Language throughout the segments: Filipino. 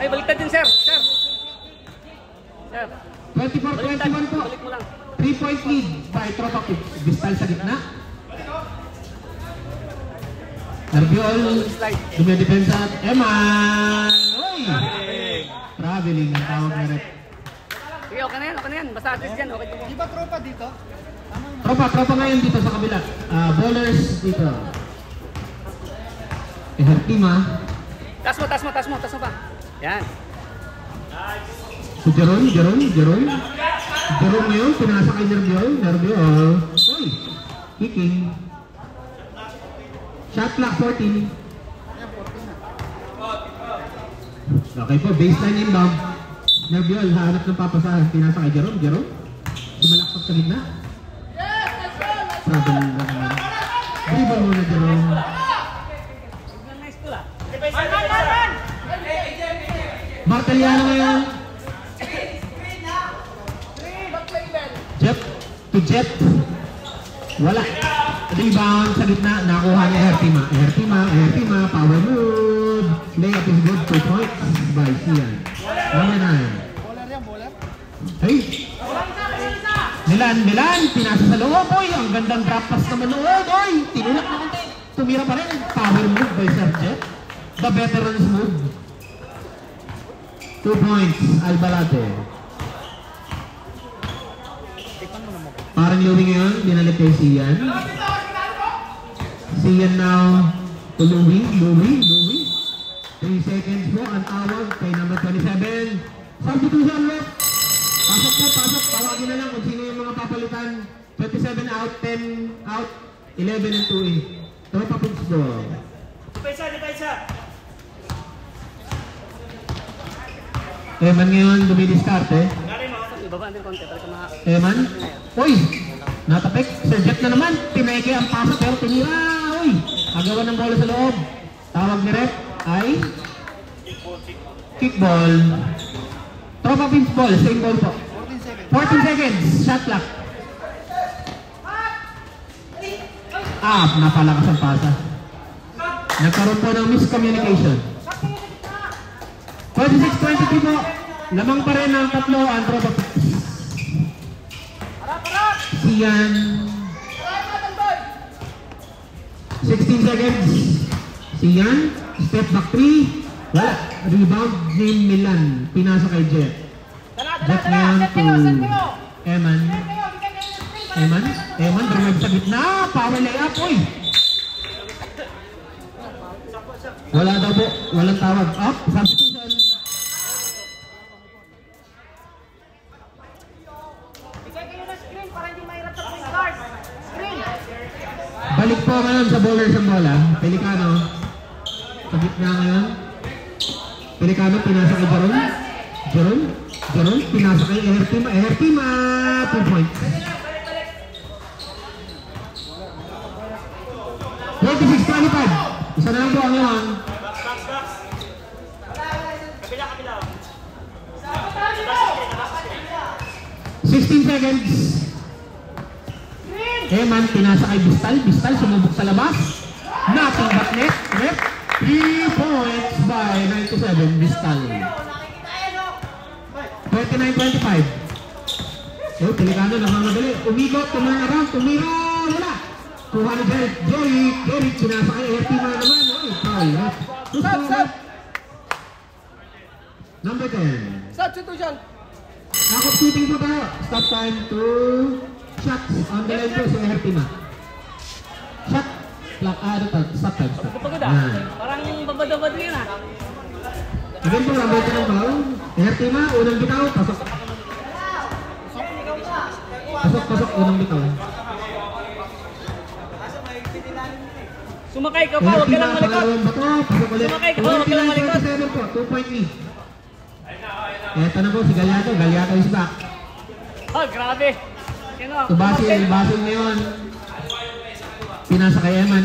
Ay, baliktad din, sir. Sir. 24-21 po. 3-point lead by Tropa Pips. Bistal sa gitna. Nerbiol. Dumidepensa at Eman. Uy! Traveling ang tawag na rep. Sige, okay na yan. Basta assist yan. Okay. Di ba tropa dito? Tropa ngayon dito sa kabila. Bowlers dito. Hertima. Tas mo pa. Yan. Si Jerome ngayon, pinasa kay Nerbiol. Uy! Kicking. Shot clock 14. Okay po, baseline inbound. Nerbiol, hahanap ng papasahan. Pinasa kay Jerome. Sumalakpak sa gitna. Problem na naman. Dribble muna Jerome. Marteliano ngayon. Jet. Wala. Rebound sa gitna. Nakuha ni Hertima. Power move. Layup is good. 2 points by Sian. 1-9. Bowler? Hey! Milan. Pinasa sa loob. Oy, ang gandang drop pass naman loob. Oy, tinulak na konti. Tumira pa rin. Power move by Sir Jet. The veterans move. 2 points. Albalate. Parang Louie ngayon, binalik kay Sian. Sian now to Louie. 3 seconds po ang tawag kay number 27. Substitution rep. Pasok. Tawagin na lang kung sino yung mga papalitan. 27 out, 10 out, 11 and 2 in. Tropa Pips ball. Depensa. Eman ngayon, dumidiskarte. Eman. Uy! Natapik. Sir Jet na naman. Pineke ang pasok pero tinira. Uy! Agawan ng bola sa loob. Tawag ni rep ay kickball. Tropa Pips ball. Same ball po. 14 seconds. Shot clock. Napalakas ang pasa. Nagkaroon po ng miscommunication. 26-23 po. Lamang pa rin ang tatlo ang Tropa Pips. Sian. 16 seconds. Sian. Step back 3. Wala. Rebound ni Milan. Pinasa kay Jet. Jet ngayon to Eman. Drive sa gitna. Power layup. Uy! Wala daw po. Walang tawag. Up. Substitution. Balik po ngayon sa bowlers ang bola. Pelicano. Sa gitna ngayon. Pelicano pinasa kay Jerome. Pinasa kay Hertima. 2 points. 26-25. Isa na lang po ang iwan. 16 seconds. Eman, pinasa kay Bistal, sumubok sa labas. Nothing but net. 3 points by 97, Bistal. 29-25. Pelicano, nakamadali. Umigot, tumira, wala. Kuha ni Jerry, pinasa kay Hertima naman. Foul. Number 10. Substitution. Nakot shooting po tayo. Stop time to shots on the line po si Hertima. Shot. Stop time. Parang babad-babad yun ah. Again po, number 10 ng foul. Hertima, unang bitaw, pasok. Unang bitaw. Sumakay ka pa, huwag ka lang malikot. Sumakay ka pa, huwag ka lang malikot. 2-point lead. Eto na po si Galyato is back. Grabe. Basil ngayon. Pinasa kay Eman.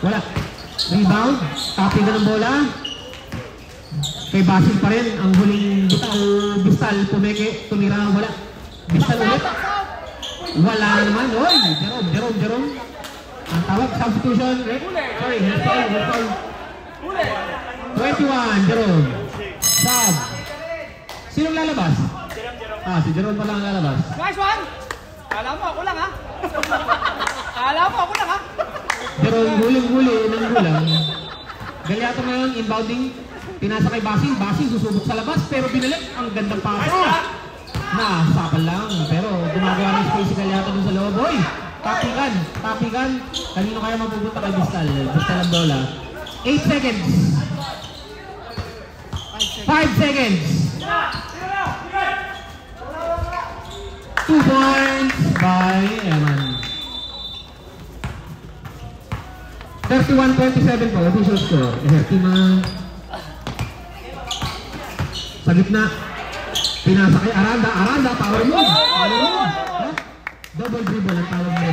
Wala. Rebound. Tapping na ng bola. Kay Basil pa rin. Ang huling bitaw. Bistal. Pumeke. Tumira. Wala. Bistal ulit. Wala naman. Oy! Jerome. Ang tawag. Substitution. Sorry. Foul. 29-26. 21, Jerome. Sab. Sinong lalabas? Si Jerome pala ang lalabas. Nice one! Kala mo ako lang ha? Kala mo ako lang ha? Jerome, huling-huli ng gulang. Galyato ngayon, inbounding. Pinasa kay Basing. Basing susubok sa labas, pero binalik. Ang gandang paso. Nasakal lang, pero gumagawa ng space si Galyato dun sa loob. Hoy! Tapikan. Kanino kaya mapupunta kay Bistal? Bistal ang bola. 8 seconds. 5 seconds. 2 points by Eman. 31-27 po, official score. Hertima. Sa gitna. Pinasa kay Aranda, power move. Double dribble ang tawag mo.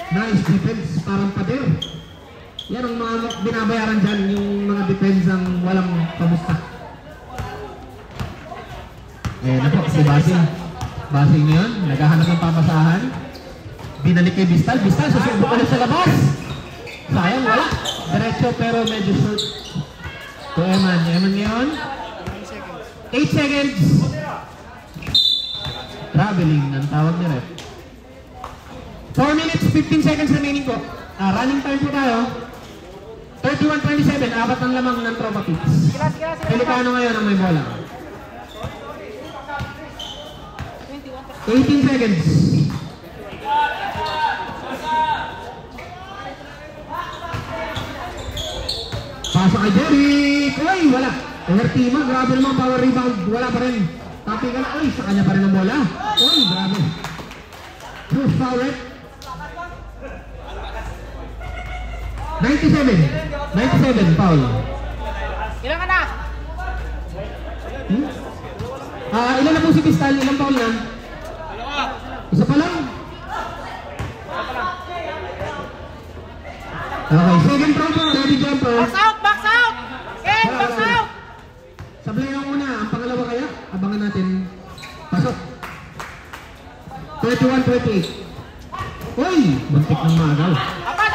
Nice defense, parang pader. Yan ang mga binabayaran dyan, yung mga defensang walang kamusta. Na po, si Basing. Basing ngayon, naghahanap ng pamasahan. Binalik kay Bistal, susubok ulit sa labas. Sayang, wala. Diretso pero medyo short. To Eman ngayon. 8 seconds. Traveling ang tawag ni Rep. 4 minutes, 15 seconds remaining po. Running time po tayo. 31-27, apat ang lamang ng Tropa Pits. Pelicano ngayon ang may bola. 18 seconds. Pasok kay Derek. Uy, wala. Hertima, grabe naman power rebound. Wala pa rin. Tapi ka na. Uy, sa kanya pa rin ang bola. Uy, grabe. Proof foul it. 97, foul. Ilan ka na? Ilan na po si Bistal? Ilang foul na? Isa pa lang. Okay, second throw, ready jumper. Box out! Ken, box out! Sablay ang una, ang pangalawa kaya? Abangan natin. Pasok. 31-28. Uy! Buntik ng magaw. Apat!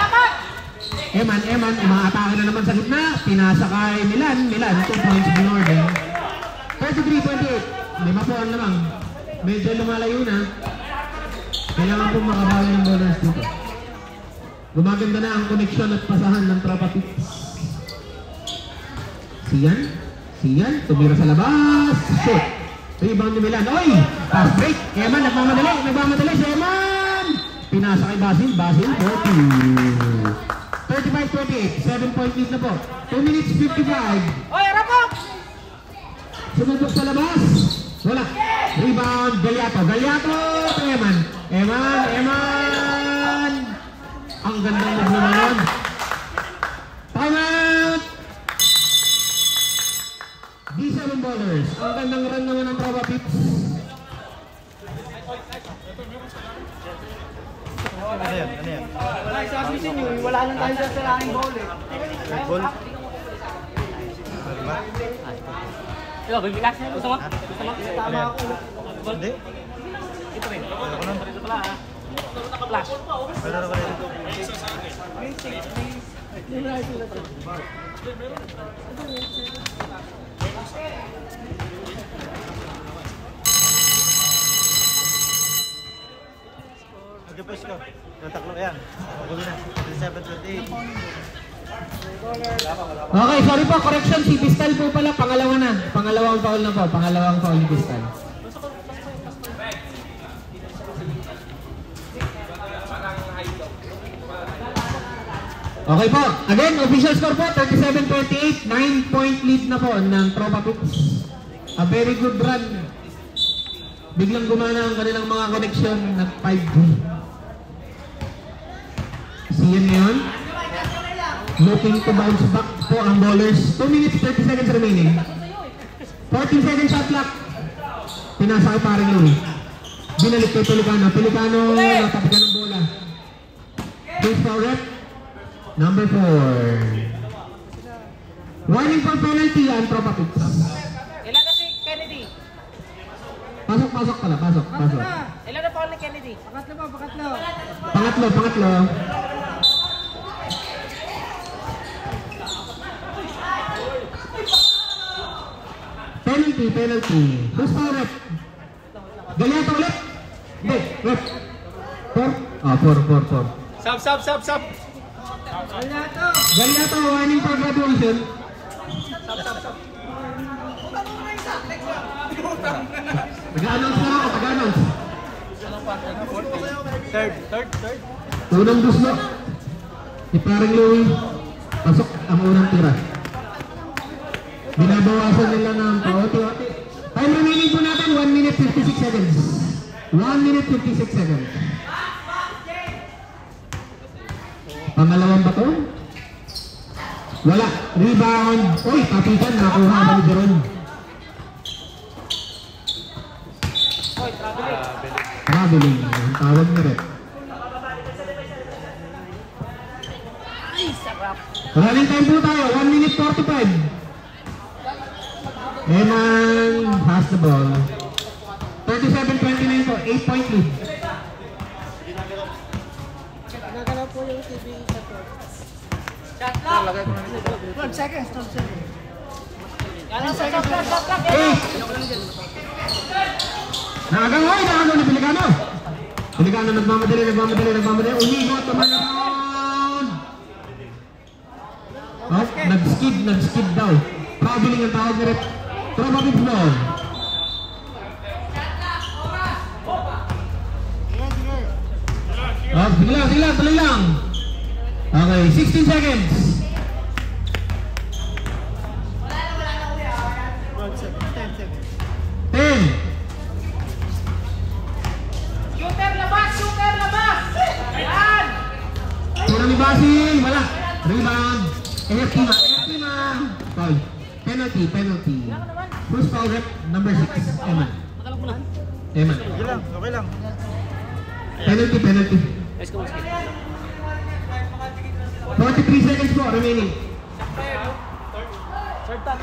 Eman, umaatake na naman sa gitna. Pinasa kay Milan, 2 points Binorden. 33-28. May mapuan lamang. Medyo lumalayo na. Kailangan pong makabawi ng bonus dito. Gumaganda na ang koneksyon at pasahan ng Tropa Pits. Siyan, tumira sa labas. Shoot. Rebound ni Milan. Oy! Pass break. Eman, nagmamadali si Eman. Pinasa kay Basil, 40. 35-28, 7-point lead na po. 2 minutes 55. Oy, Rapok! Sumubok sa labas. Wala. Rebound, Galyato to Eman. Eman! Ang gandang move naman. Time out! D7 ballers. Ang gandang run naman ng Tropa Pits. Ano yan? Ay, sabi sa inyo, wala lang tayo sa langing ball eh. Ball? Ito, bibilas. Gusto mo? Tama ako. Hindi. Ito rin. Ito pala ha. Flash. Pero na pala ito. Nag-push ko. Nataklo yan. Magulo na. 37-28. Okay, sorry po, correction. Si Bistal po pala, pangalawa na. Pangalawang foul na po. Pangalawang foul ni Bistal. Okay po. Again, official score po, 37-28. 9-point lead na po ng Tropa Pits. A very good run. Biglang gumana ang kanilang mga connection ng 5G. Siyan ngayon. Looking to bounce back po ang ballers. 2 minutes 30 seconds remaining. 14 seconds shot clock. Pinasa kay paring Louie. Binalik kay Pelicano. Pelicano natapikan ng bola. Base foul rep. Number 4. Warning for penalty ang Tropa Pits. Ilan na si Kennedy? Pasok pala. Pasok. Ilan na foul ni Kennedy? Pangatlo. penalty. Who's foul, ref? Galiato ulit? Hindi, ref. 4? Ah, 4. Sub. Galiato, warning for graduation. Taga-announce na ako, taga-announce. Third. Unang guslo. Si parang Louie. Pasok ang unang tira. Binabawasan nila ng paoti-oti. Time remaining po natin, 1 minute 56 seconds. 1 minute 56 seconds. Pangalawang bato? Wala. Rebound. Uy, papitan. Nakuha ba ni Jeron? Traveling. Ang tawag na rin. Running time po tayo. 1 minute 45. Eman has the ball. 37-29 po. 8-point lead. Nagalaw po yung TV sa to. 12 seconds. 10 seconds. 8. Nakagawa ni Pelicano. Pelicano nagmamadali. Umigot naman naman. Oh, nag-skid daw. Traveling ang tawag ni Rep. Probably ball. Oh, sige tuloy lang. Okay, 16 seconds. 10. Shooter labas! Ayan! Tira ni Basil, wala. Rebound. FT ma. Foul. Penalty. Who's foul, rep? Number 6. Eman. Okay lang. Penalty. 43 seconds po remaining. Third na.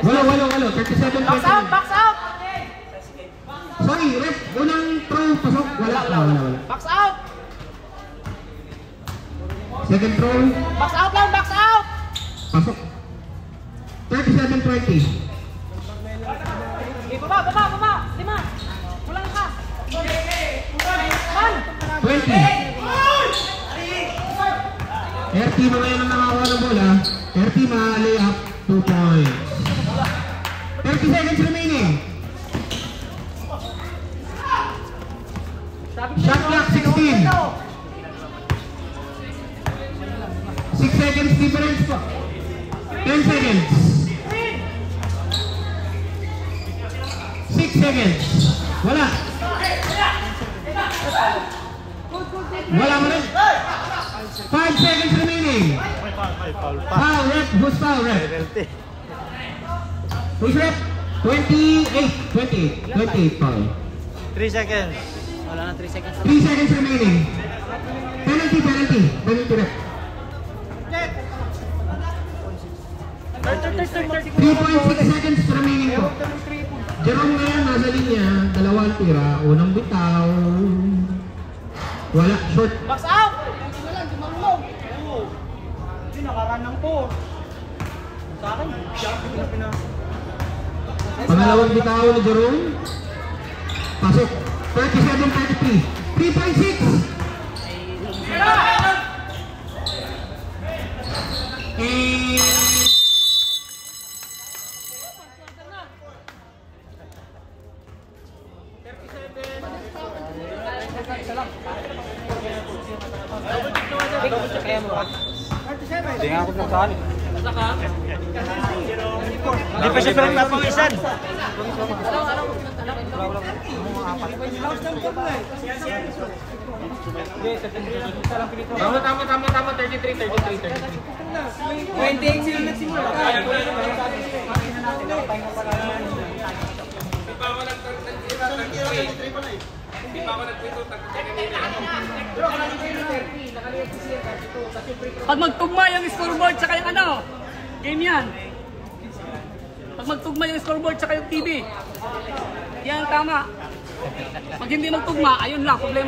Walo. 37 Box out! Sorry, rep. Unang throw, pasok. Wala. Box out! Second throw, Box out lang! pasok. 37-20. Baba! 5! Kulang ka! 20. RT mga yan ang nakakuha ng bola. RT lay up 2 points. 30 seconds remaining. Shot clock 16. 6 seconds difference po. 10 seconds. 6 seconds. Wala mo rin. 5 seconds remaining. May foul pa. Foul rep. Who's foul rep? Penalty. Who's rep? 28 foul. 3 seconds. 3 seconds remaining. Penalty rep. 3.6 seconds remaining po. Jerome ngayon nasa linya, dalawang tira, unang bitaw. Wala, short. Box out! Hindi nakaraan ng 4. Sa akin, Pangalawang bitaw ni Jerome. Pasok. 37-33. 3.6. Hindi nga ako nagsahan. Hindi pa siya pinagpapawisan. Tama. 33. 28 sila nagsimula. Pag magtugma yung scoreboard tsaka yung ano, game yan. Pag magtugma yung scoreboard tsaka yung TV, yan tama. Pag hindi magtugma, ayun lang, problema.